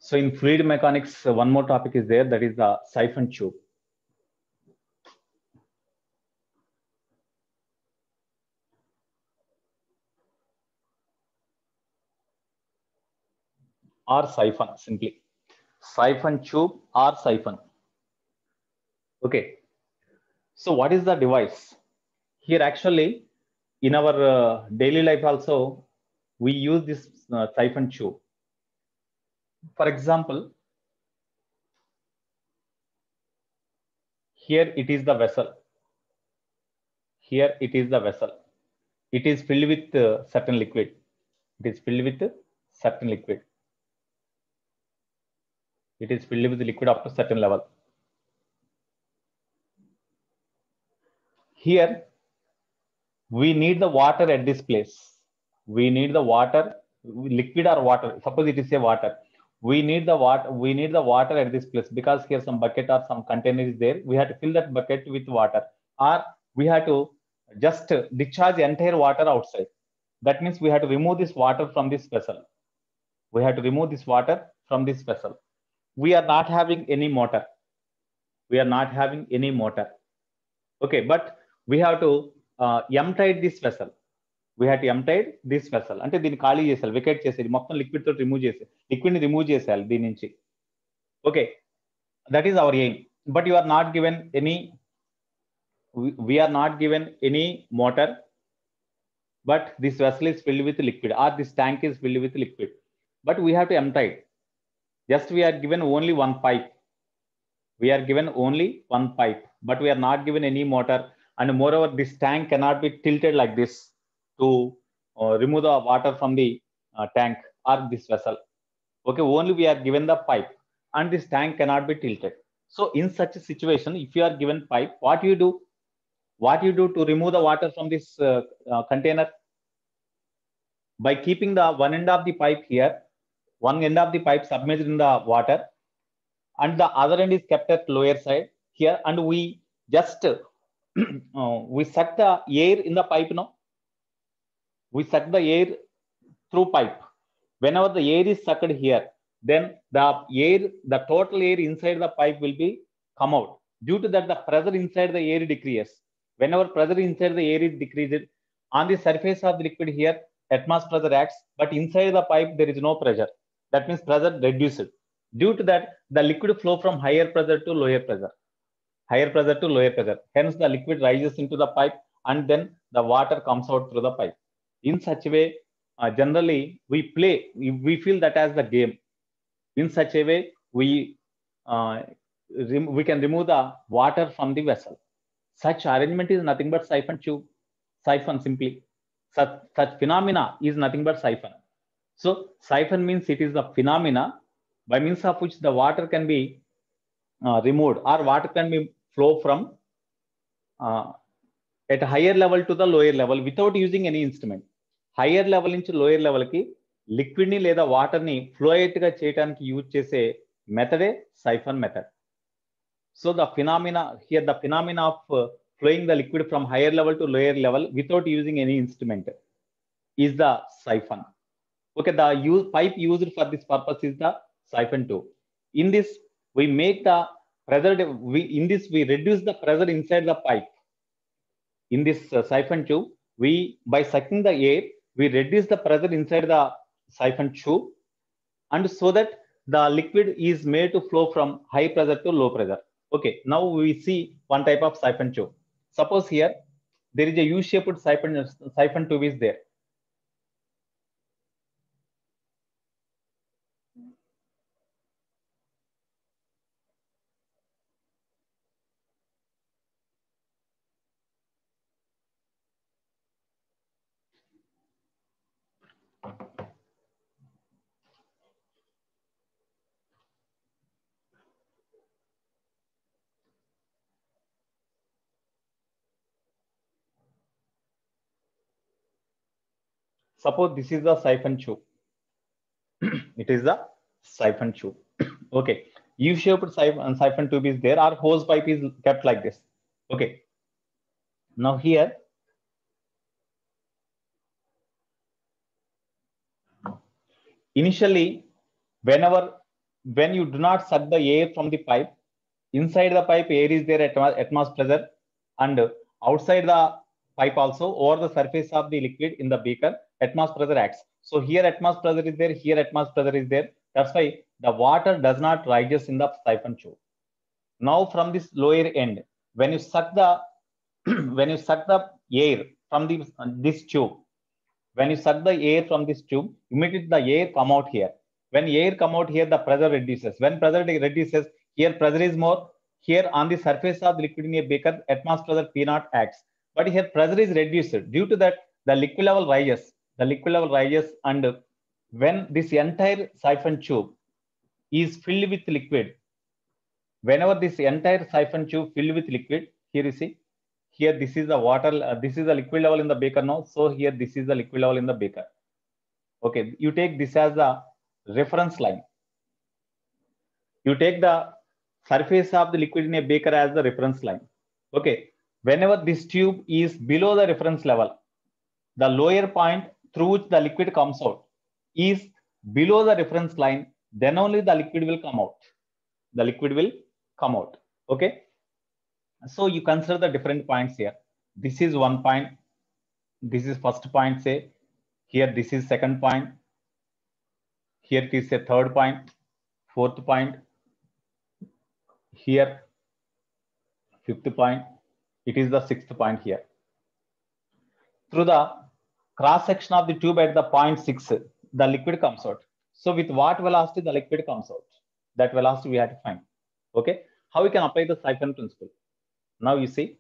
So in fluid mechanics, one more topic is there, that is the siphon tube. Or siphon, simply. Siphon tube or siphon. Okay. So what is the device? Here actually, in our daily life also, we use this siphon tube. For example, here it is the vessel. Here it is the vessel. It is filled with certain liquid. It is filled with certain liquid. It is filled with liquid up to certain level. Here, we need the water at this place. We need the water, liquid or water. Suppose it is a water. We need the water. We need the water at this place because here some bucket or some container is there. We have to fill that bucket with water, or we have to just discharge entire water outside. That means we have to remove this water from this vessel. We have to remove this water from this vessel. We are not having any motor. We are not having any motor. Okay, but we have to empty this vessel. We have to empty this vessel. అంటే దీన్ని ఖాళీ చేయాలి, vacate చేసేది, మొత్తం liquid తో remove చేసి liquid ని remove చేసేయాలి దీని నుంచి. Okay, that is our aim. But you are not given any, we are not given any motor, but this vessel is filled with liquid, or this tank is filled with liquid, but we have to empty it. Just we are given only one pipe. We are given only one pipe, but we are not given any motor, and moreover this tank cannot be tilted like this to remove the water from the tank or this vessel. Okay, only we are given the pipe, and this tank cannot be tilted. So in such a situation, if you are given pipe, what you do? What you do to remove the water from this container? By keeping the one end of the pipe here, one end of the pipe submerged in the water, and the other end is kept at lower side here, and we just we suck the air in the pipe. No, we suck the air through pipe. Whenever the air is sucked here, then the total air inside the pipe will be come out. Due to that, the pressure inside the air decreases. Whenever pressure inside the air is decreased, on the surface of the liquid here, atmospheric pressure acts, but inside the pipe there is no pressure. That means pressure reduced. Due to that, the liquid flow from higher pressure to lower pressure, higher pressure to lower pressure. Hence, the liquid rises into the pipe, and then the water comes out through the pipe. In such a way, generally we feel that as the game. In such a way, we can remove the water from the vessel. Such arrangement is nothing but siphon tube. Siphon, simply. Such phenomena is nothing but siphon. So siphon means it is the phenomena by means of which the water can be removed, or water can be flow from at a higher level to the lower level without using any instrument. Higher level నుంచి lower level కి liquid ని లేదా water ని ఫ్లోయేట్ గా చేయడానికి use చేసే మెథడే siphon method. So the phenomena here, the phenomena of flowing the liquid from higher level to lower level without using any instrument is the siphon. Okay, the pipe used for this purpose is the siphon tube. In this, we make the pressure. We reduce the pressure inside the pipe. In this siphon tube, by sucking the air, we reduce the pressure inside the siphon tube, and so that the liquid is made to flow from high pressure to low pressure. Okay, now we see one type of siphon tube. Suppose here there is a U-shaped siphon tube is there. Suppose this is the siphon tube. It is the siphon tube. Okay, U-shaped siphon tube is there, or hose pipe is kept like this. Okay, now here initially, whenever when you do not suck the air from the pipe, inside the pipe air is there at atmosphere pressure, and outside the pipe also over the surface of the liquid in the beaker, atmosphere pressure acts. So here atmosphere pressure is there, here atmosphere pressure is there. That's why the water does not rises in the siphon tube. Now from this lower end, when you suck the when you suck the air from this tube, when you suck the air from this tube, immediately the air come out here. When air come out here, the pressure reduces. When pressure reduces, here pressure is more. Here on the surface of the liquid in a beaker, atmosphere pressure P0 acts. But here pressure is reduced. Due to that, the liquid level rises. The liquid level rises, and when this entire siphon tube is filled with liquid, whenever this entire siphon tube filled with liquid, here you see, here this is the water, this is the liquid level in the beaker now. So here this is the liquid level in the beaker. Okay, you take this as the reference line. You take the surface of the liquid in a beaker as the reference line. Okay, whenever this tube is below the reference level, the lower point through which the liquid comes out is below the reference line, then only the liquid will come out. The liquid will come out. Okay, so you consider the different points here. This is one point, this is first point, say here this is second point, here it is a third point, fourth point, here fifth point, it is the sixth point here. Through the cross section of the tube at the point 6, the liquid comes out. So with what velocity the liquid comes out? That velocity we have to find. Okay, how we can apply the siphon principle? Now you see,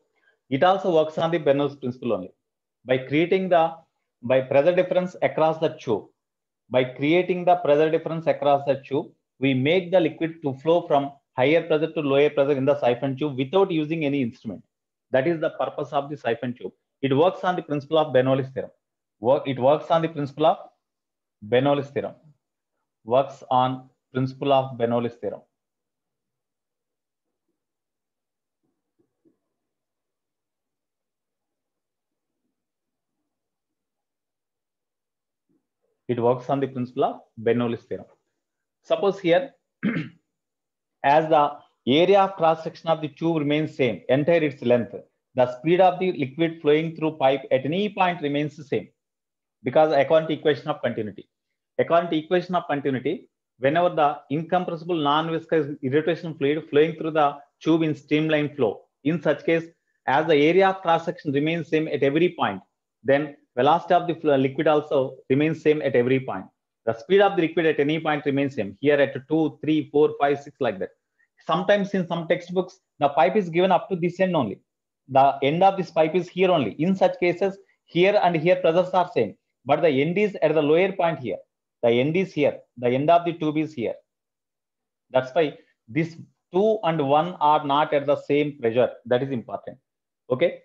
it also works on the Bernoulli's principle only. By creating by pressure difference across the tube, by creating the pressure difference across the tube, we make the liquid to flow from higher pressure to lower pressure in the siphon tube without using any instrument. That is the purpose of the siphon tube. It works on the principle of Bernoulli's theorem. It works on the principle of Bernoulli's theorem. Works on principle of Bernoulli's theorem. It works on the principle of Bernoulli's theorem. Suppose here, as the area of cross section of the tube remains same, entire its length, the speed of the liquid flowing through pipe at any point remains the same, because according to equation of continuity. According to equation of continuity, whenever the incompressible non-viscous irritation fluid flowing through the tube in streamline flow, in such case, as the area of cross section remains same at every point, then velocity of the liquid also remains same at every point. The speed of the liquid at any point remains same. Here at 2, 3, 4, 5, 6 like that. Sometimes in some textbooks, the pipe is given up to this end only. The end of this pipe is here only. In such cases, here and here pressures are same, but the end is at the lower point here. The end is here. The end of the tube is here. That's why this 2 and 1 are not at the same pressure. That is important. Okay.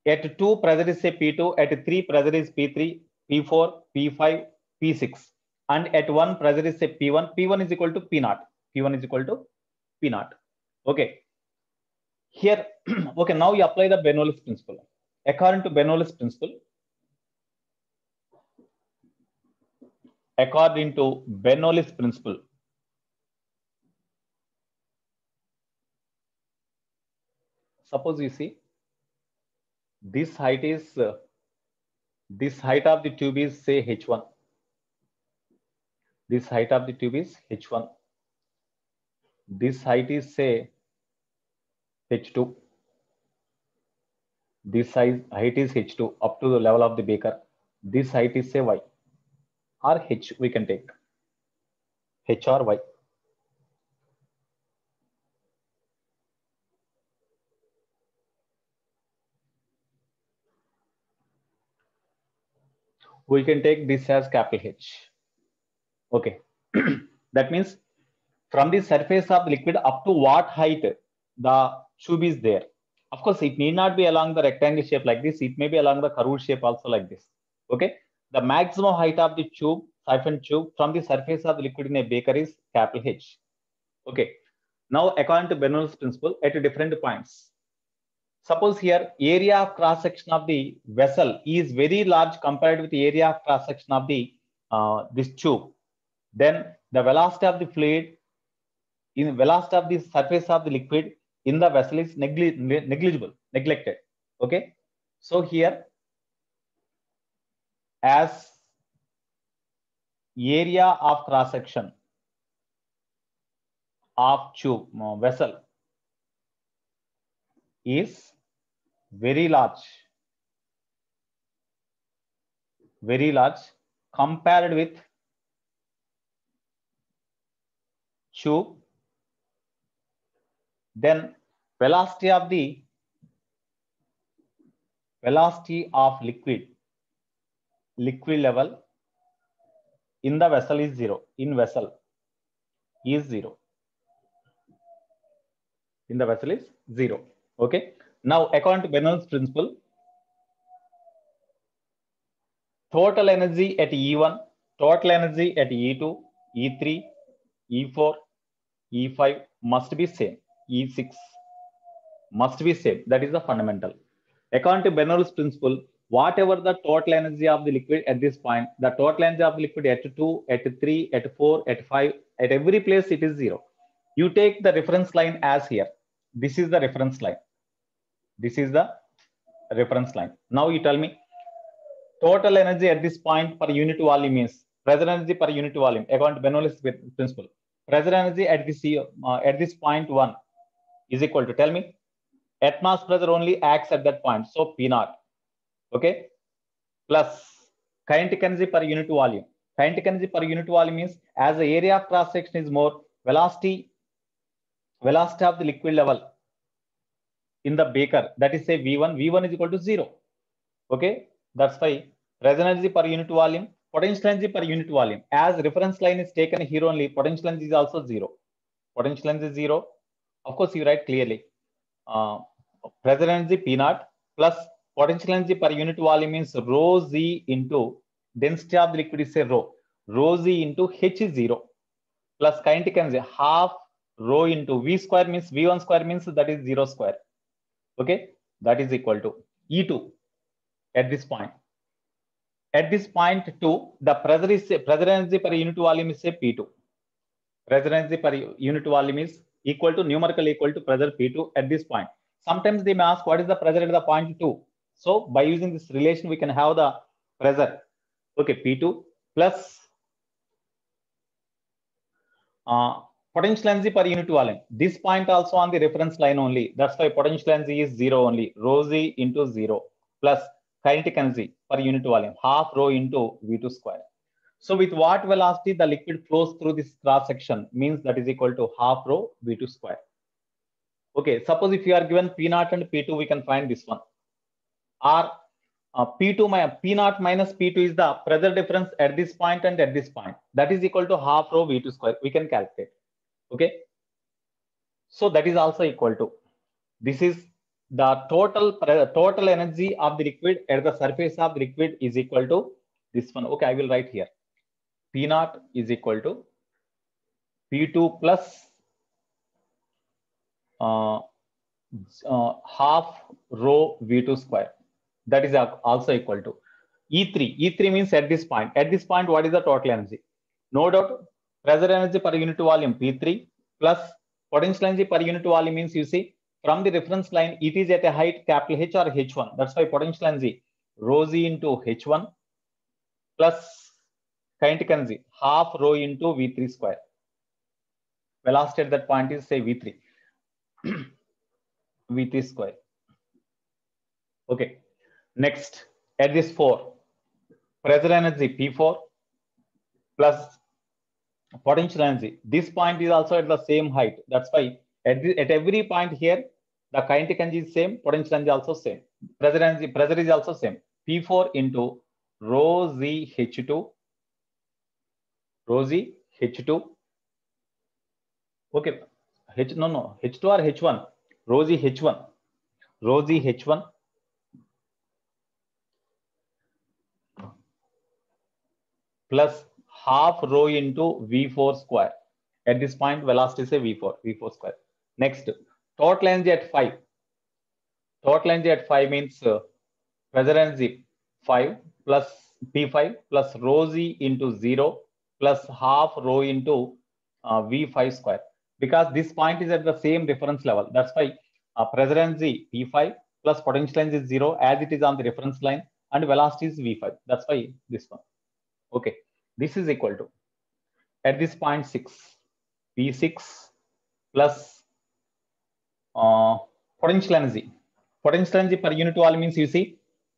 At 2 pressure is say P2, at 3 pressure is P3, P4, P5, P6. And at 1 pressure is say P1, P1 is equal to P0. P1 is equal to P0. Okay. Here, okay, now you apply the Bernoulli's principle. According to Bernoulli's principle, suppose you see, this height is, this height of the tube is say H1. This height of the tube is H1. This height is say H2. This height is H2 up to the level of the beaker. This height is say Y or H, we can take H or Y. We can take this as capital H. Okay. That means from the surface of the liquid up to what height the tube is there. Of course, it need not be along the rectangle shape like this. It may be along the curved shape also like this. Okay. The maximum height of the tube, siphon tube, from the surface of the liquid in a beaker is capital H. Okay. Now, according to Bernoulli's principle, at different points. Suppose here area of cross section of the vessel is very large compared with the area of cross section of the this tube. Then the velocity of the fluid in velocity of the surface of the liquid in the vessel is neglected. Okay, so here as area of cross section of tube vessel is very large compared with tube, then velocity of liquid level in the vessel is zero. In the vessel is zero. Okay. Now, according to Bernoulli's principle, total energy at E1, total energy at E2, E3, E4, E5 must be same. E6 must be same. That is the fundamental. According to Bernoulli's principle, whatever the total energy of the liquid at this point, the total energy of the liquid at 2, at 3, at 4, at 5, at every place it is zero. You take the reference line as here. This is the reference line. This is the reference line. Now you tell me, total energy at this point per unit volume is pressure energy per unit volume according to Bernoulli's principle. Pressure energy at this point 1 is equal to, tell me, atmospheric pressure only acts at that point, so P naught. Okay, plus kinetic energy per unit volume. Kinetic energy per unit volume means as the area of cross section is more, velocity of the liquid level in the beaker, that is say V1 is equal to 0. Okay, that's why pressure energy per unit volume, potential energy per unit volume. As reference line is taken here only, potential energy is also 0. Potential energy is 0. Of course, you write clearly. Pressure energy P naught plus potential energy per unit volume means rho z into density of the liquid is say rho. Rho z into H is 0 plus kinetic energy half rho into V square means V1 square means that is 0 square. Okay, that is equal to E2 at this point. At this point 2, the pressure energy per unit volume is say P2. Pressure energy per unit volume is equal to, numerically equal to pressure P2 at this point. Sometimes they may ask what is the pressure at the point 2. So by using this relation, we can have the pressure. Okay, P2 plus potential energy per unit volume. This point also on the reference line only. That's why potential energy is 0 only. Rho z into 0 plus kinetic energy per unit volume, half rho into V2 square. So with what velocity the liquid flows through this cross section means that is equal to half rho V2 square. Okay, suppose if you are given P naught and P2, we can find this one. Or P naught minus P2 is the pressure difference at this point and at this point. That is equal to half rho V2 square. We can calculate. Okay. So that is also equal to, this is the total energy of the liquid at the surface of the liquid is equal to this one. Okay, I will write here. P naught is equal to P2 plus half rho V2 square. That is also equal to E3. E3 means at this point. At this point, what is the total energy? No doubt, pressure energy per unit volume P3 plus potential energy per unit volume means, you see, from the reference line, it is at a height capital H or H1. That's why potential energy rho z into H1 plus kinetic energy half rho into V3 square. Velocity at that point is say V3. V3 square. Okay. Next, at this 4, pressure energy P4 plus potential energy. This point is also at the same height. That's why at every point here, the kinetic energy is same, potential energy also same. Pressure is also same. P4 into rho z H2. Rho z H2. Okay. H2 or H1. Rho z H1. Rho z H1 plus half rho into V4 square. At this point, velocity say V4 square. Next, total energy at 5. Total energy at 5 means pressure energy 5 plus P5 plus rho z into 0 plus half rho into V5 square. because this point is at the same reference level. That's why pressure energy P5 plus potential energy is 0 as it is on the reference line, and velocity is V5. That's why this one. Okay, this is equal to, at this point 6, P6 plus potential energy. Potential energy per unit volume means, you see,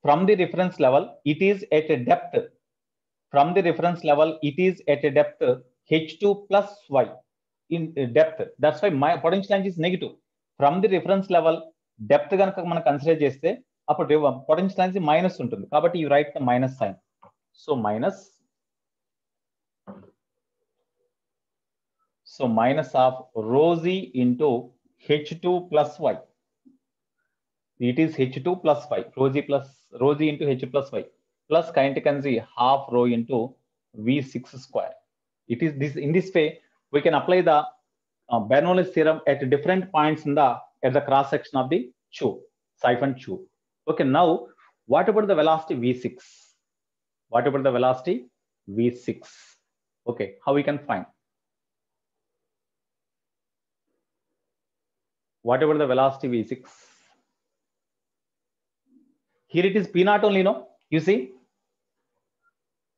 from the reference level, it is at a depth. From the reference level, it is at a depth h2 plus y in depth. That's why my potential energy is negative. From the reference level, depth ganaka మనం consider చేస్తే అప్పుడు potential energy minus ఉంటుంది, కాబట్టి you write the minus sign. So minus of rho z into h2 plus y. It is h2 plus y, rho z into h plus y plus kinetic energy half rho into v6 square. It is this, in this way we can apply the Bernoulli's theorem at different points in the at the cross section of the tube, siphon tube. Okay, now what about the velocity v6? What about the velocity v6? Okay, how we can find? What about the velocity v6? Here it is P naught only, no? You see,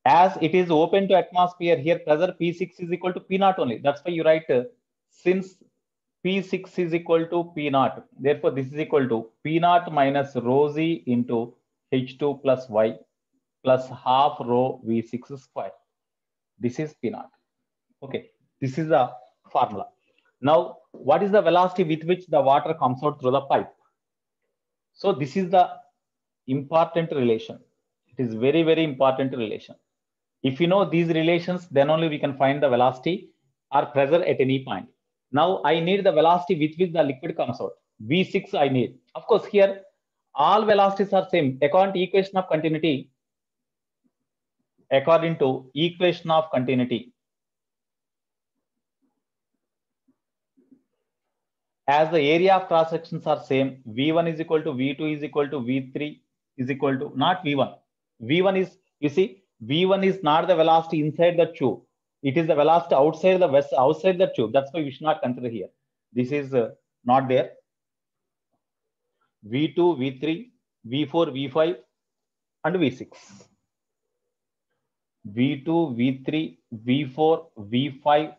as it is open to atmosphere, here pressure P6 is equal to P naught only. That's why you write since P6 is equal to P naught, therefore this is equal to P naught minus rho z into h2 plus y plus half rho v6 square. This is P naught. Okay, this is the formula. Now, what is the velocity with which the water comes out through the pipe? So this is the important relation. It is very, very important relation. If you know these relations, then only we can find the velocity or pressure at any point. Now I need the velocity with which the liquid comes out. V6 I need. Of course, here all velocities are same according to equation of continuity. According to equation of continuity, as the area of cross sections are same, V1 is equal to V2 is equal to V3 is equal to not V1. V1 is, you see, V1 is not the velocity inside the tube. It is the velocity outside the tube. That's why we should not consider here. This is not there. V2, V3, V4, V5, and V6. V2, V3, V4, V5,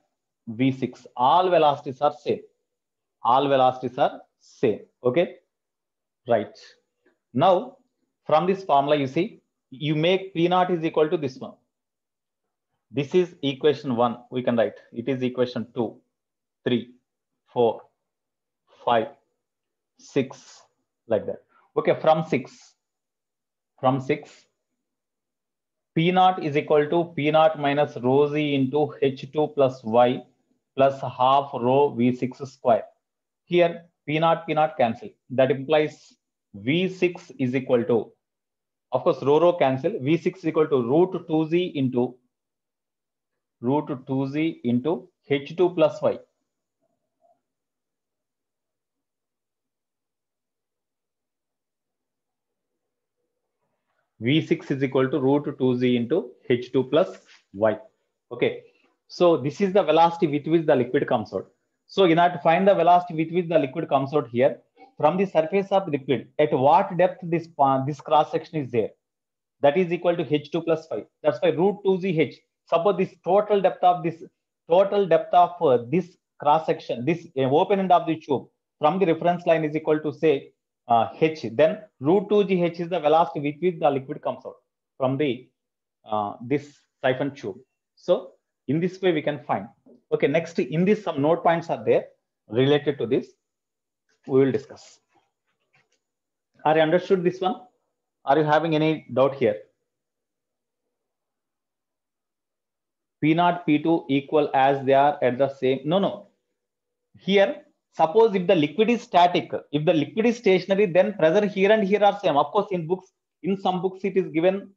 V6. All velocities are same. All velocities are same. Okay, right. Now, from this formula, you see, you make P naught is equal to this one. This is equation 1. We can write it is equation 2, 3, 4, 5, 6, like that. Okay, from 6, P naught is equal to P naught minus rho z into h2 plus y plus half rho v6 square. Here P naught cancel. That implies v6 is equal to, of course, rho cancel. V6 is equal to root 2z into h2 plus y. V6 is equal to root 2z into h2 plus y. Okay, so this is the velocity with which the liquid comes out. So in order to find the velocity with which the liquid comes out here, from the surface of the liquid, at what depth this cross section is there, that is equal to h2 plus 5. That's why root 2zh. Suppose this total depth of this cross section, this open end of the tube from the reference line is equal to, say, h. Then root 2gh is the velocity with which the liquid comes out from the this siphon tube. So in this way we can find. Okay, next in this some note points are there related to this. We will discuss. Are you understood this one? Are you having any doubt here? P naught, P2 equal as they are at the same. No. Here, suppose if the liquid is static, if the liquid is stationary, then pressure here and here are same. Of course, in some books it is given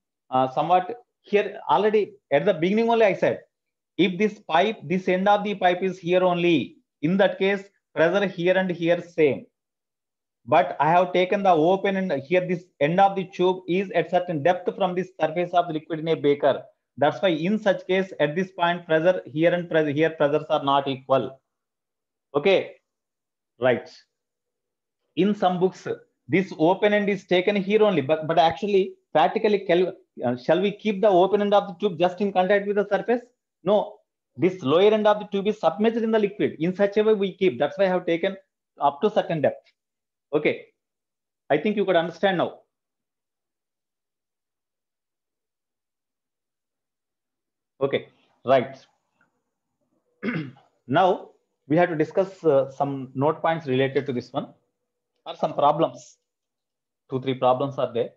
somewhat here already at the beginning only I said, if this end of the pipe is here only, in that case, pressure here and here same. But I have taken the open and here this end of the tube is at certain depth from the surface of the liquid in a beaker. That's why in such case, at this point, pressure here and pressure here, pressures are not equal. Okay, right. In some books, this open end is taken here only, but actually, practically, shall we keep the open end of the tube just in contact with the surface? No, this lower end of the tube is submerged in the liquid. In such a way, we keep. That's why I have taken up to certain depth. Okay, I think you could understand now. Okay, right. Now we have to discuss some note points related to this one, or some problems. 2-3 problems are there.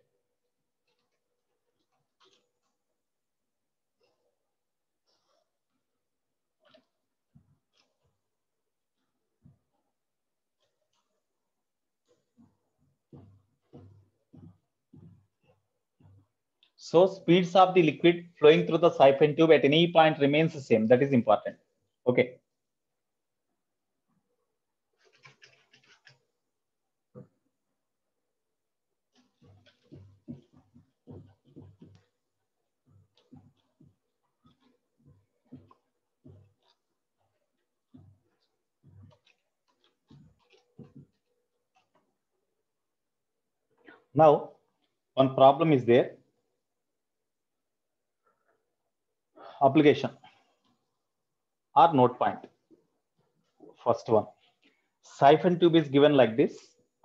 So speeds of the liquid flowing through the siphon tube at any point remains the same. That is important. Okay. Now, one problem is there. Application or note point. First one. Siphon tube is given like this.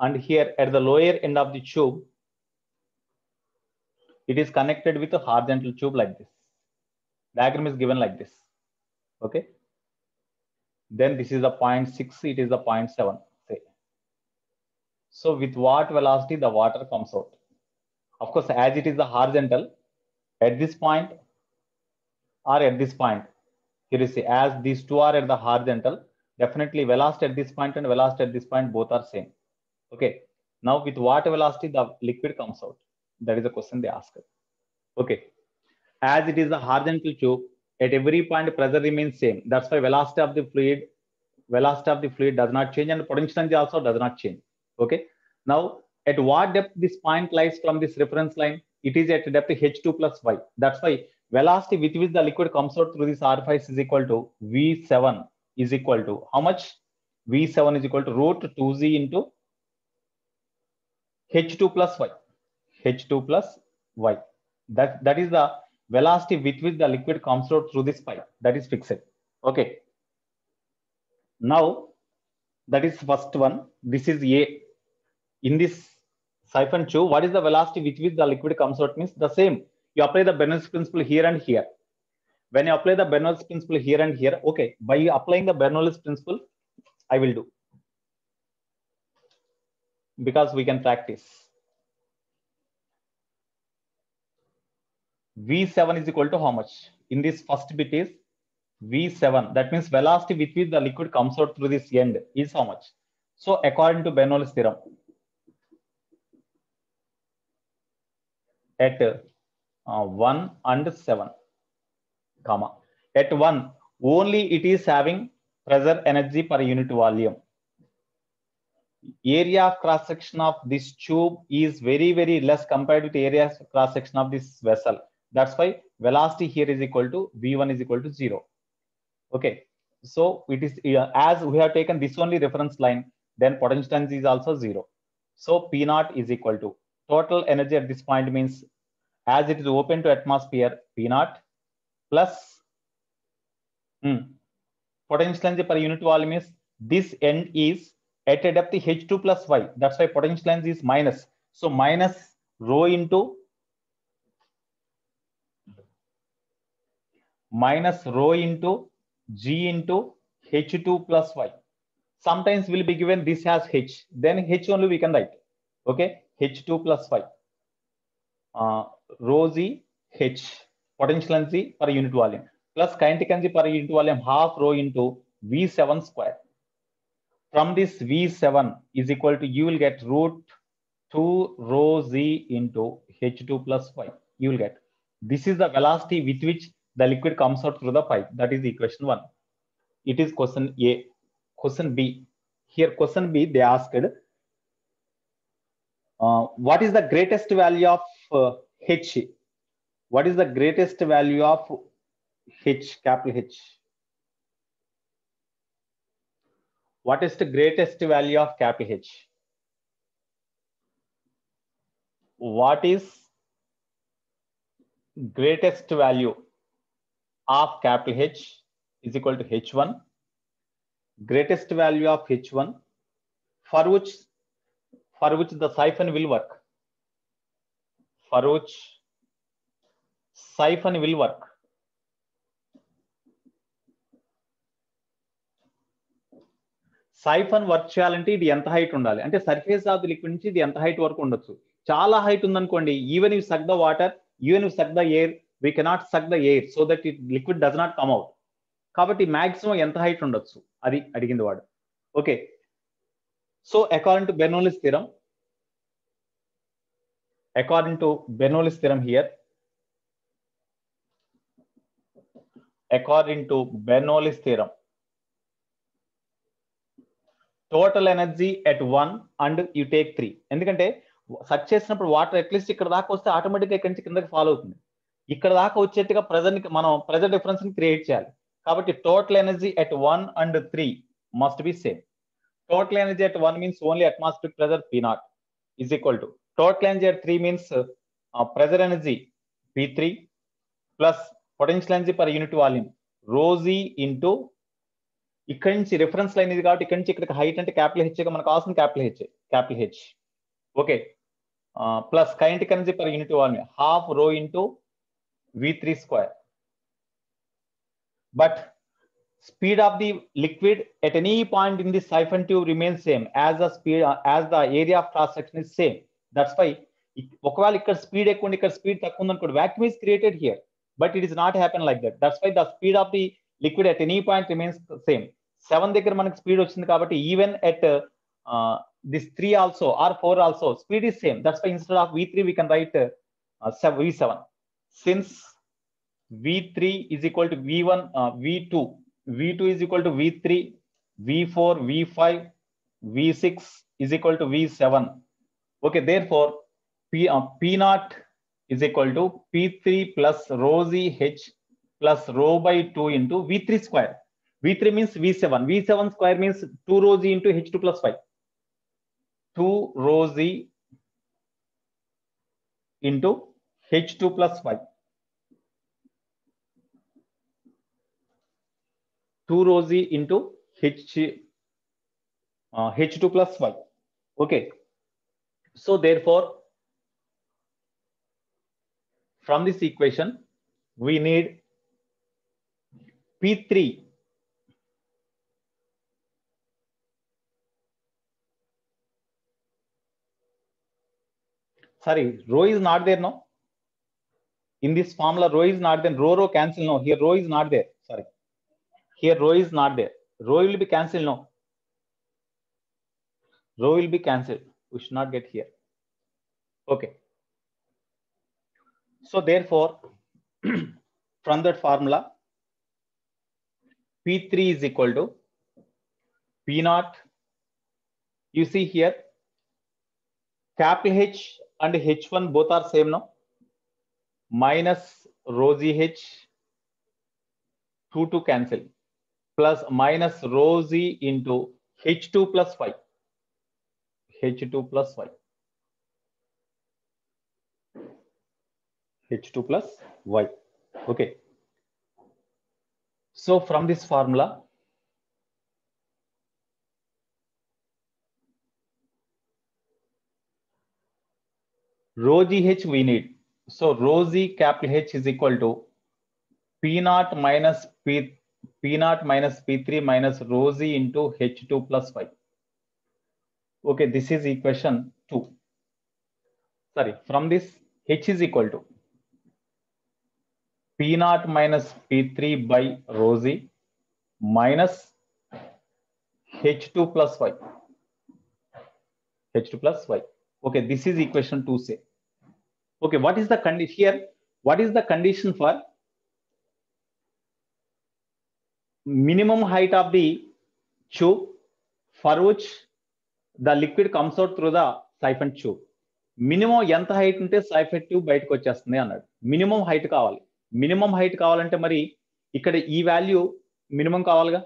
And here at the lower end of the tube, it is connected with a horizontal tube like this. Diagram is given like this. Okay. Then this is the 0.6, it is the 0.7. Say. So with what velocity the water comes out? Of course, as it is the horizontal, at this point or at this point, here you see, as these two are at the horizontal, definitely velocity at this point and velocity at this point both are same. Okay. Now with what velocity the liquid comes out? That is the question they ask. Okay. As it is the horizontal tube, at every point pressure remains same. That's why velocity of the fluid does not change, and potential energy also does not change. Okay. Now at what depth this point lies from this reference line? It is at depth h2 plus y. That's why velocity with which the liquid comes out through this orifice is equal to v7 is equal to how much? V7 is equal to root 2z into h2 plus y. h2 plus y. That is the velocity with which the liquid comes out through this pipe. That is fixed. Okay. Now that is first one. This is A. In this siphon tube, what is the velocity with which the liquid comes out? Means the same. You apply the Bernoulli's principle here and here. When you apply the Bernoulli's principle here and here, okay, by applying the Bernoulli's principle, I will do, because we can practice. V7 is equal to how much? In this first bit is V7. That means velocity with which the liquid comes out through this end is how much? So according to Bernoulli's theorem, at 1 and 7, comma, at 1 only it is having pressure energy per unit volume. Area of cross section of this tube is very, very less compared with the area of cross section of this vessel. That's why velocity here is equal to V1 is equal to 0. Okay. So it is, as we have taken this only reference line, then potential energy is also 0. So P0 is equal to total energy at this point, means as it is open to atmosphere, P0 plus potential energy per unit volume is, this end is at a depth h2 plus y. That's why potential energy is minus. So minus rho into g into h2 plus y. Sometimes will be given this as h, then h only we can write. Okay, h2 plus y. Rho z h, potential energy per unit volume, plus kinetic energy per unit volume half rho into V7 square. From this V7 is equal to, you will get root 2 rho z into h2 plus y. You will get, this is the velocity with which the liquid comes out through the pipe. That is equation 1. It is question A. Question B. Here question B, they asked, what is the greatest value of h? What is the greatest value of h, capital H? What is the greatest value of capital H? What is greatest value of capital H is equal to H1. Greatest value of H1 for which the siphon will work. For which siphon will work. Siphon work చేయాలంటే ఇది ఎంత height ఉండాలి అంటే surface of the liquid నుంచి ఇది ఎంత height వరకు ఉండొచ్చు. చాలా హైట్ ఉందనుకోండి, even you suck the water, even you suck the air, we cannot suck the air so that it liquid does not come out. కాబట్టి మాక్సిమం ఎంత హైట్ ఉండొచ్చు అది అడిగింది వాడు. Okay, so according to Bernoulli's theorem here, according to Bernoulli's theorem, total energy at 1 and you take 3. ఎందుకంటే search చేసినప్పుడు water at least ఇక్కడ దాకా వస్తే ఆటోమేటిక్గా ఇక్కడి నుంచి కిందకి ఫాలో అవుతుంది. ఇక్కడ దాకా వచ్చేట్టుగా మనం ప్రెజర్ డిఫరెన్స్ ని క్రియేట్ చేయాలి. కాబట్టి total energy at 1 and 3 must be same. Total energy at 1 means only atmospheric pressure P0 is equal to total energy at 3 means pressure energy P3 plus potential energy per unit volume ρg into ఇక్కడి నుంచి reference line ఇది కాబట్టి ఇక్కడి నుంచి ఇక్కడికి height అంటే capital H గా మనకు కావాల్సిన capital H. Okay, plus kinetic energy per unit volume half rho into V3 square. But speed of the liquid at any point in the siphon tube remains same as the area of cross section is same. That's why ఒకవేళ ఇక్కడ speed ఎక్కువ ఇక్కడ speed తక్కువ ఉందనుకోండి, vacuum is created here. But it is not happen like that. That's why the speed of the liquid at any point remains same. 7 దగ్గర మనకి speed వచ్చింది కాబట్టి even at this 3 also or 4 also speed is same. That's why instead of V3 we can write V7. Since V3 is equal to V1, V2 is equal to V3, V4, V5, V6 is equal to V7. Okay, therefore P0 is equal to P3 plus ρg h plus rho by 2 into V3 square. V3 means V7. V7 square means 2 ρg into H2 plus 5. 2 ρg into H2 plus 5. 2 ρg into H2 plus 5. Okay. So therefore, from this equation, we need P3 sorry, rho is not there now. In this formula, rho is not there. Rho cancel now. Here rho is not there. Sorry. Here rho is not there. Rho will be cancelled now. Rho will be cancelled. We should not get here. Okay. So therefore, from that formula, P3 is equal to P0. You see here, capital H and H1 both are same now. Minus ρg h, 2 to cancel, plus minus ρg into H2 plus 5. H2 plus 5. H2 plus y. Okay. So from this formula, ρg h we need. So ρg capital H is equal to P0 minus P3 minus ρg into H2 plus 5. Okay, this is equation 2. Sorry, from this H is equal to P0 minus P3 by ρg minus H2 plus y. H2 plus y. Okay, this is equation 2 say. Okay, what is the condition here? What is the condition for minimum height of the tube for which the liquid comes out through the siphon tube? Minimum ఎంత height ఉంటే siphon tube బయటకు వచ్చేస్తుంది అన్నాడు. Minimum height కావాలి. Minimum height కావాలంటే మరి ఇక్కడ ఈ వాల్యూ మినిమం కావాలిగా.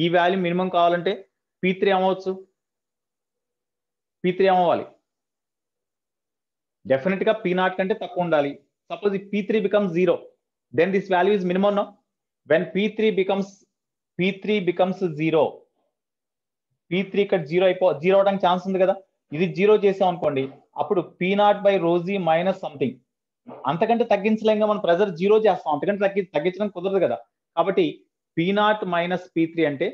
ఈ వాల్యూ మినిమం కావాలంటే P3 ఏమవచ్చు, P3 ఏమవ్వాలి, డెఫినెట్ గా P0 కంటే తక్కువ ఉండాలి. Suppose if P3 becomes 0, then this value is minimum, no? When P3 becomes 0, P3 ఇక్కడ 0 అవడానికి ఛాన్స్ ఉంది కదా. ఇది 0 చేసాం అనుకోండి, అప్పుడు P0/ρg మైనస్ సంథింగ్, అంతకంటే తగ్గించలేక మనం ప్రెజర్ 0 చేస్తాం, అంతకంటే తగ్గించడం కుదరదు కదా. కాబట్టి P0 మైనస్ P3 అంటే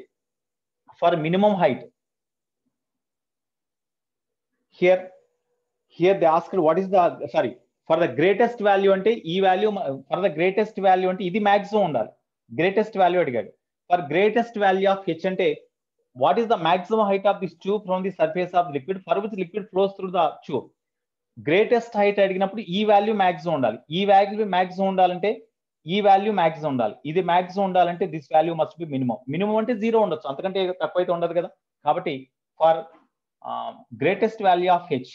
for minimum height. Here they asked what is the for the greatest value అంటే ఈ value, for the greatest value అంటే ఇది మాక్సిమం ఉండాలి. గ్రేటెస్ట్ వాల్యూ అడిగాడు. For greatest value of H అంటే what is the maximum height of this tube from the surface of liquid for which liquid flows through the tube. Greatest height అడిగినప్పుడు ఈ value maximum ఉండాలి. ఈ value maximum ఉండాలంటే ఈ value maximum ఉండాలి. ఇది maximum ఉండాలంటే this value must be minimum. Minimum అంటే 0 ఉండొచ్చు, అంతకంటే తక్కువ అయితే ఉండదు కదా. కాబట్టి for greatest value of H,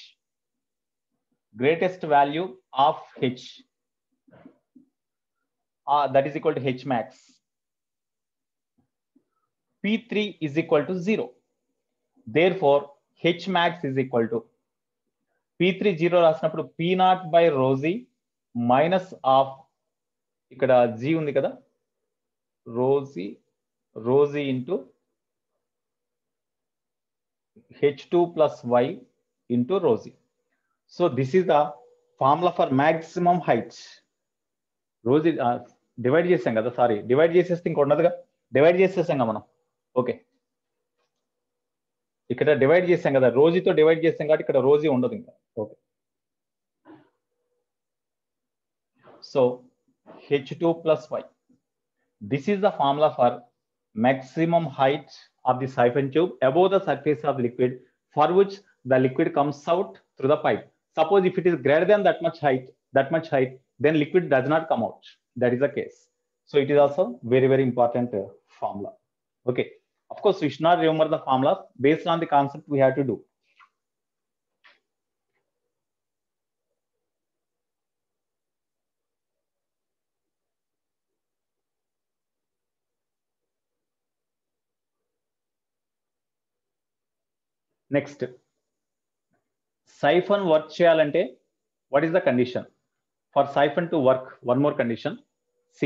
greatest value of H that is equal to H max, P3 is equal to 0. Therefore, H max is equal to P3 0 రాసినప్పుడు P0/ρg minus of, ఇక్కడ G ఉంది కదా, ρg into H2 plus Y into ρg. So this is the formula for maximum height. ρg divide చేసాం కదా, sorry divide చేసేస్తే ఇంక ఉండదుగా, divide చేసేసాం కదా మనం. ఓకే, ఇక్కడ డివైడ్ చేసాం కదా, రోజుతో డివైడ్ చేసాం కాబట్టి ఇక్కడ రోజు ఉండదు ఇంకా. Okay, so H2 plus Y, this is the formula for maximum height of the siphon tube above the surface of liquid for which the liquid comes out through the pipe. Suppose if it is greater than that much height, then liquid does not come out. That is the case. So it is also very, very important formula. Okay, of course we should not remember the formulas, based on the concept we have to do. Next, siphon work cheyalante what is the condition? For siphon to work, one more condition, C.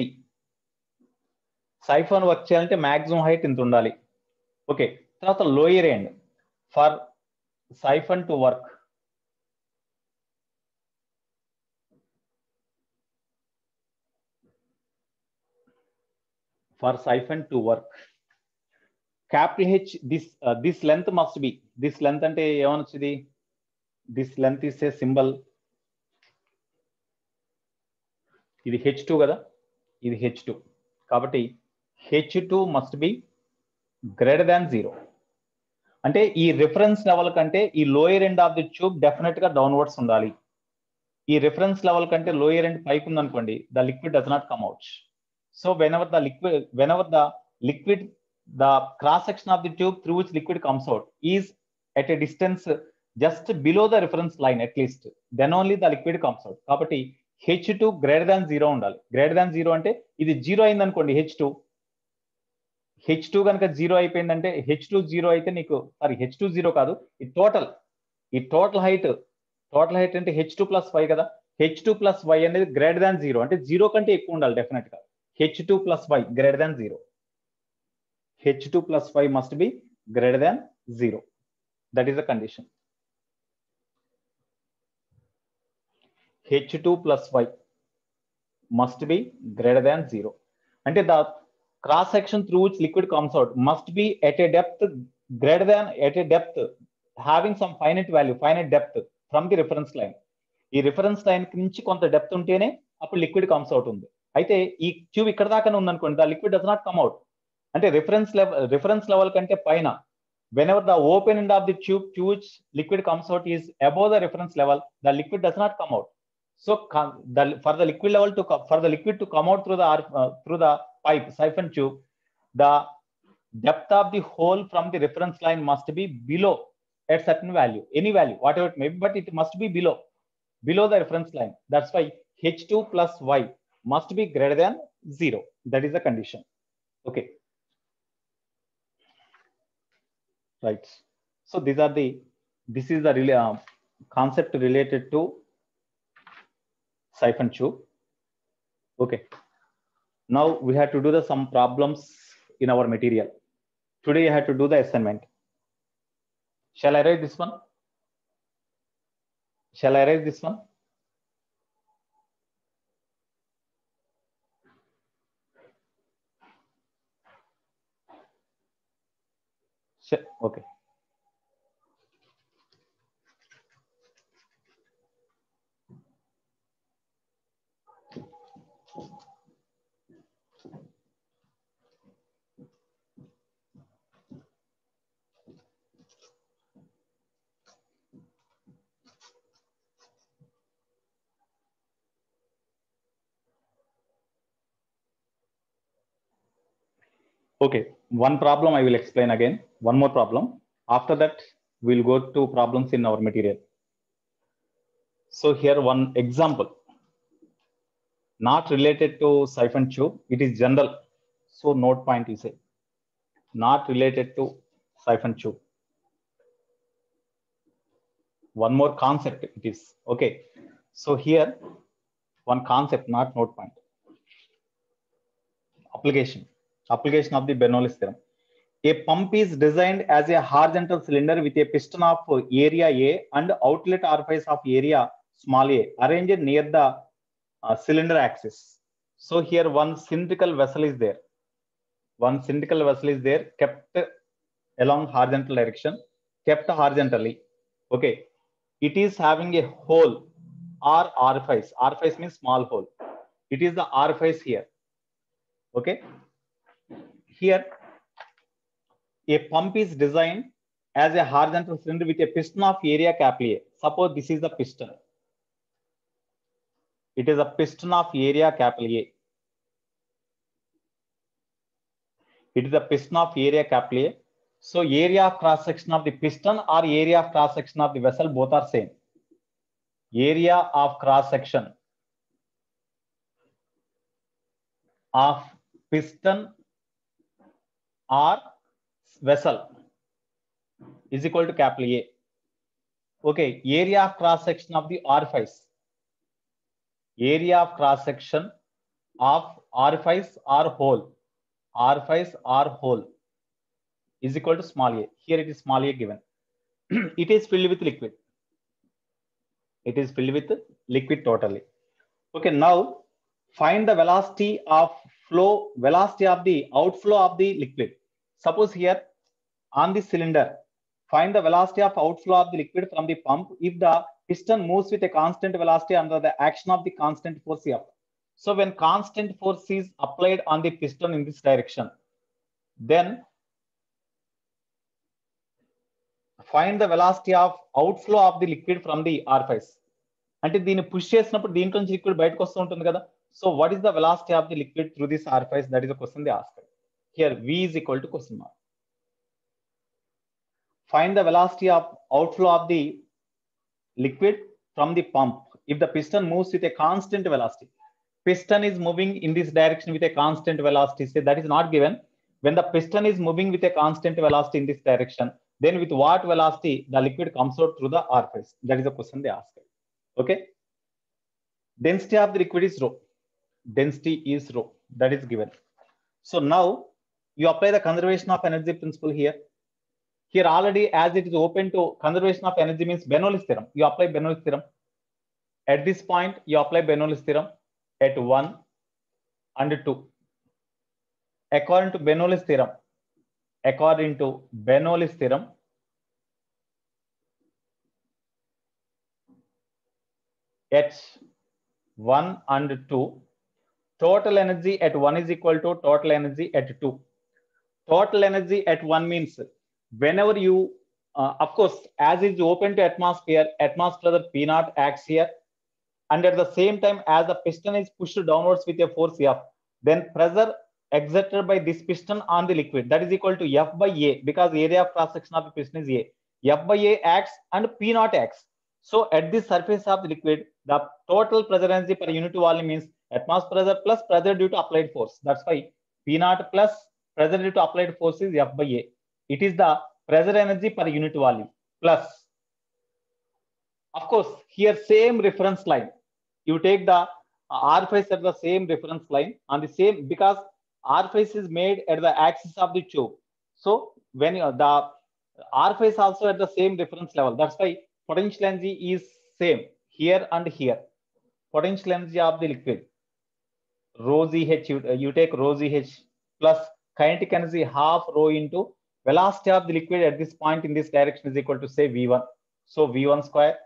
Siphon work cheyalante maximum height ఇంత ఉండాలి. Okay, తర్వాత lower end for siphon to work, capital H, this length must be, this length అంటే ఏమనొచ్చింది, this length is a symbol, ఇది H2 కదా, ఇది H2, కాబట్టి H2 must be greater than 0. అంటే ఈ రిఫరెన్స్ లెవెల్ కంటే ఈ lower end of the tube definite గా డౌన్వర్డ్స్ ఉండాలి. ఈ రిఫరెన్స్ లెవెల్ కంటే లోయర్ ఎండ్ పైకి ఉందనుకోండి, the liquid does not come out. So whenever the liquid, the cross section of the tube through which liquid comes out is at a distance just below the reference line at least, then only the liquid comes out. కాబట్టి H2 greater than 0 ఉండాలి. Greater than 0 అంటే ఇది 0 అయింది అనుకోండి, H2 కనుక 0 అయిపోయిందంటే, H2 0 అయితే నీకు, సారీ H2 0 కాదు, ఈ టోటల్ హైట్ అంటే H2 plus Y కదా, H2 plus Y అనేది గ్రేటర్ దాన్ 0 అంటే 0 కంటే ఎక్కువ ఉండాలి డెఫినెట్ గా. H2 plus Y greater than 0. H2 plus Y must be greater than 0. That is the condition. H2 plus Y must be greater than 0. అంటే the cross section through which liquid comes out must be at a depth greater than, at a depth having some finite depth from the reference line. ఈ reference line నుంచి కొంత depth ఉంటేనే అప్పుడు liquid comes out ఉంది. అయితే ఈ tube ఇక్కడ దాకానే ఉందనుకోండి, the liquid does not come out. అంటే రిఫరెన్స్ లెవెల్ కంటే పైన, whenever the open end of the tube through which liquid comes out is above the reference level, the liquid does not come out. So for the liquid to come out through the pipe, siphon tube, the depth of the hole from the reference line must be below at certain value, any value, whatever it may be, but it must be below the reference line. That's why H2 plus Y must be greater than 0. That is the condition. Okay. right? So this is the concept related to siphon tube. Okay. Now we have to do some problems in our material. Today I had to do the assignment. Shall I write this one? Shall I write this one? Okay. Okay, one problem I will explain again. One more problem. After that, we'll go to problems in our material. So here one example, not related to siphon tube. It is general. So note point is a not related to siphon tube. One more concept it is. Okay. So here one concept, not note point. Application of the Bernoulli's theorem. A pump is designed as a horizontal cylinder with a piston of area A and outlet orifice of area small a arranged near the cylinder axis. So here one cylindrical vessel is there. One cylindrical vessel is there, kept along horizontal direction, kept horizontally. Okay. It is having a hole or orifice. Orifice means small hole. It is the orifice here. Okay. Here, a pump is designed as a horizontal cylinder with a piston of area capital A. Suppose this is the piston. It is a piston of area capital A. It is a piston of area capital A. So area of cross section of the piston or area of cross section of the vessel, both are same. Area of cross section of piston or vessel is equal to capital A. Okay, area of cross section of the orifice. Area of cross section of orifice or hole. Orifice or hole is equal to small a. Here it is small a given. It is filled with liquid. It is filled with liquid totally. Okay, now find the velocity of flow, velocity of the outflow of the liquid. Suppose here on the cylinder, find the velocity of outflow of the liquid from the pump if the piston moves with a constant velocity under the action of the constant force F. So when constant force is applied on the piston in this direction, then find the velocity of outflow of the liquid from the orifice. అంటే దీన్ని push చేసినప్పుడు దీంట్లో నుంచి liquid బయటకు వస్తూ ఉంటుంది కదా. So what is the velocity of the liquid through this orifice? That is the question they asked. Here V is equal to question mark. Find the velocity of outflow of the liquid from the pump if the piston moves with a constant velocity. Piston is moving in this direction with a constant velocity. Say that is not given. When the piston is moving with a constant velocity in this direction, then with what velocity the liquid comes out through the orifice? That is the question they asked. Okay. Density of the liquid is rho. Density is rho. That is given. So now you apply the conservation of energy principle here. Here already, as it is open to conservation of energy means Bernoulli's theorem. You apply Bernoulli's theorem. At this point, you apply Bernoulli's theorem at 1 and 2. According to Bernoulli's theorem, at 1 and 2, total energy at 1 is equal to total energy at 2. Total energy at 1 means whenever you, of course, as is open to atmosphere pressure P0 acts here, and at the same time as the piston is pushed downwards with a force F, then pressure exerted by this piston on the liquid, that is equal to F by A, because area of cross section of the piston is A. F by A acts and P0 acts. So at the surface of the liquid, the total pressure energy per unit volume means atmospheric pressure plus pressure due to applied force. That's why P0 plus pressure due to applied force is F by A. It is the pressure energy per unit volume plus, of course, here same reference line. You take the R face at the same reference line on the same, because R face is made at the axis of the tube. So when the R face also at the same reference level, that's why potential energy is same here and here. Potential energy of the liquid, rho ZH, you take rho ZH plus kinetic energy half rho into velocity of the liquid at this point in this direction is equal to, say, V1. So V1 square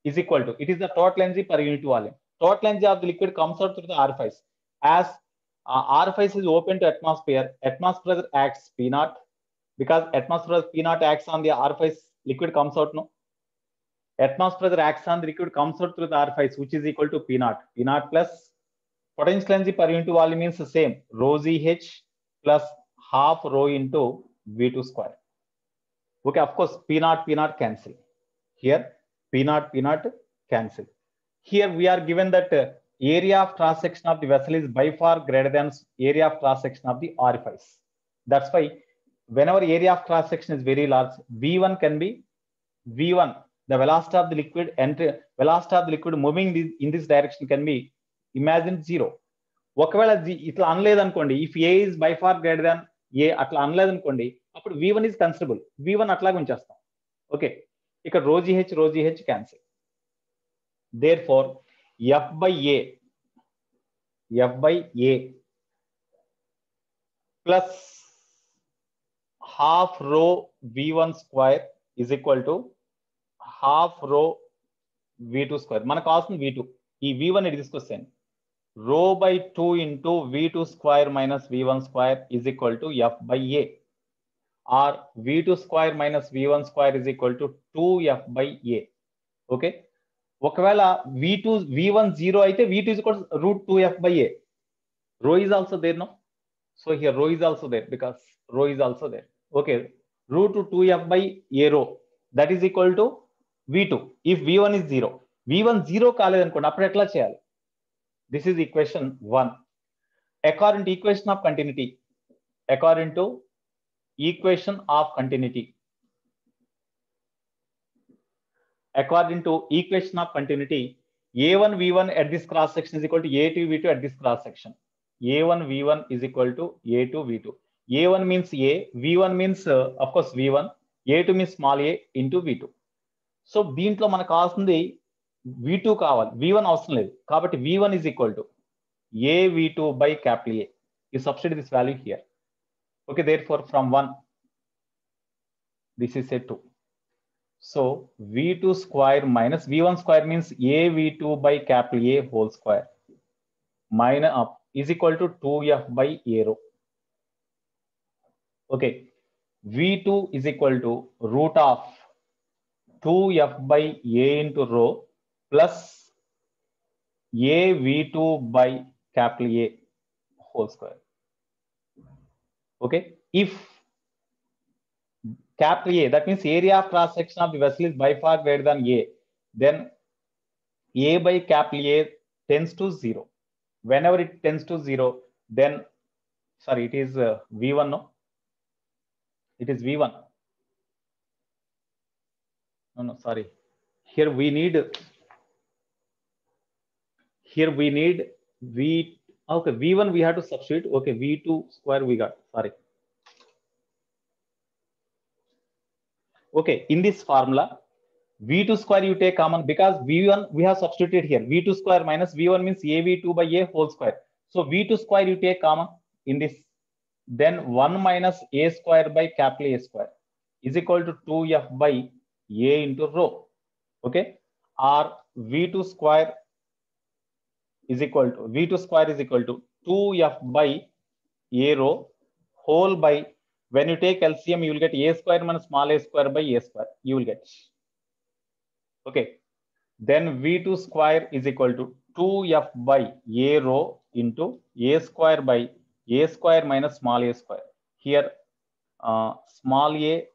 is equal to, it is the total energy per unit volume. Total energy of the liquid comes out through the R phase. As R phase is open to atmosphere, atmosphere pressure acts P naught, because atmosphere P naught acts on the R phase, liquid comes out, no? Atmosphere pressure acts on the liquid, comes out through the R phase, which is equal to P naught. P naught plus potential energy per unit volume means the same, rho ZH plus half rho into V2 square. Okay, of course, P naught cancel. Here, P naught cancel. Here we are given that area of cross section of the vessel is by far greater than area of cross section of the orifice. That's why whenever area of cross section is very large, V1 can be V1. The velocity of the liquid velocity of the liquid moving in this direction can be imagined 0. ఒకవేళ ఇట్లా అనలేదు అనుకోండి, if A is by far greater than A అట్లా అనలేదు అనుకోండి, అప్పుడు V1 is considerable. V1 అట్లాగే ఉంచేస్తాం. Okay, ఇక్కడ rho GH cancel. Therefore, F by A plus half rho V1 square is equal to half rho V2 square. మనకు కావాల్సింది V2. ఈ V1 ఇది తీసుకొస్తాను. Rho by 2 into V2 square minus V1 square is equal to F by A, or V2 square minus V1 square is equal to 2F by A. Okay. ఒకవేళ V1 0 అయితే V2 is equal to root 2F by A. Rho is also there, no? So here rho is also there, because rho is also there. Okay, root 2F by A rho, that is equal to V2 if V1 is 0. V1 0 కాలేదు అనుకోండి, అప్పుడు ఎట్లా చేయాలి? This is equation 1. According to equation of continuity, according to equation of continuity, according to equation of continuity, A1 V1 at this cross section is equal to A2 V2 at this cross section. A1 V1 is equal to A2 V2. A1 means A, V1 means of course V1, A2 means small a into V2. So దీంట్లో మనకు కావాల్సింది V2 కావాలి, V1 అవసరం లేదు. కాబట్టి V1 is equal to A V2 by capital A. You substitute this value here. Okay, therefore from 1, this is a 2. So V2 square minus V1 square means A V2 by capital A whole square minus up is equal to 2F by A rho. Okay, V2 is equal to root of 2F by A into rho plus A V2 by capital A whole square. Okay, if capital A, that means area of cross section of the vessel is by far greater than A, then A by capital A tends to 0. Whenever it tends to 0, then, sorry, it is V1, no? It is V1. No, sorry. Here we need okay, V1 we have to substitute. Okay, V2 square we got, sorry. Okay, in this formula, V2 square you take common, because V1 we have substituted here. V2 square minus V1 means AV2 by A whole square. So V2 square you take common in this. Then 1 minus A square by capital A square is equal to 2F by A into rho. Okay, or V2 square is equal to 2F by A rho whole by, when you take LCM, you will get A square minus small a square by A square. You will get. Okay, then V2 square is equal to 2F by A rho into A square by A square minus small a square. Here, small a,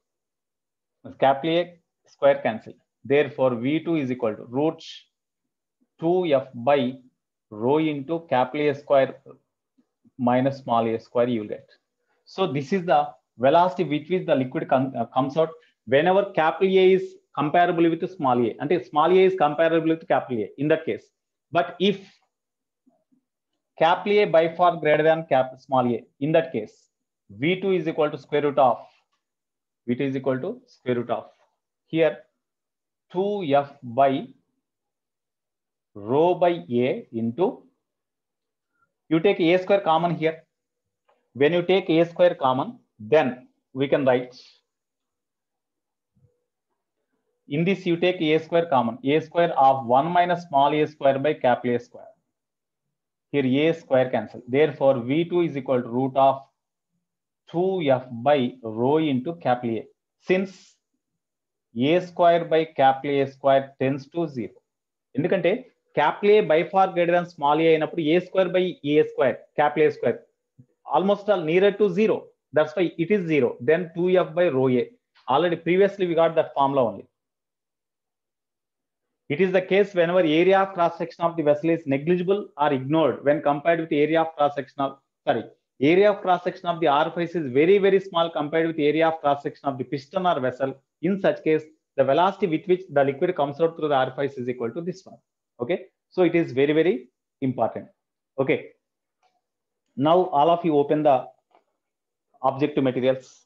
capital A square cancel. Therefore, V2 is equal to root 2F by rho into capital A square minus small a square you will get. So this is the velocity with which the liquid comes out whenever capital A is comparable with small a. And small a is comparable with capital A in that case. But if capital A by far greater than small a, in that case, V2 is equal to square root of, V2 is equal to square root of, here 2F by rho by A into, you take A square common here. When you take A square common, then we can write, in this you take A square common, A square of 1 minus small a square by capital A square. Here A square cancel. Therefore, V2 is equal to root of 2F by rho into capital A. Since A square by capital A square tends to 0. ఎందుకంటే capital A by far greater than small a అయినప్పుడు A square by A square, capital A square, almost all nearer to 0. That's why it is 0. Then 2F by rho A. Already previously we got that formula only. It is the case whenever area of cross section of the vessel is negligible or ignored when compared with the area of cross section of, area of cross section of the orifice is very, very small compared with the area of cross section of the piston or vessel. In such case, the velocity with which the liquid comes out through the orifice is equal to this one. Okay, so it is very, very important. Okay, now all of you open the objective materials.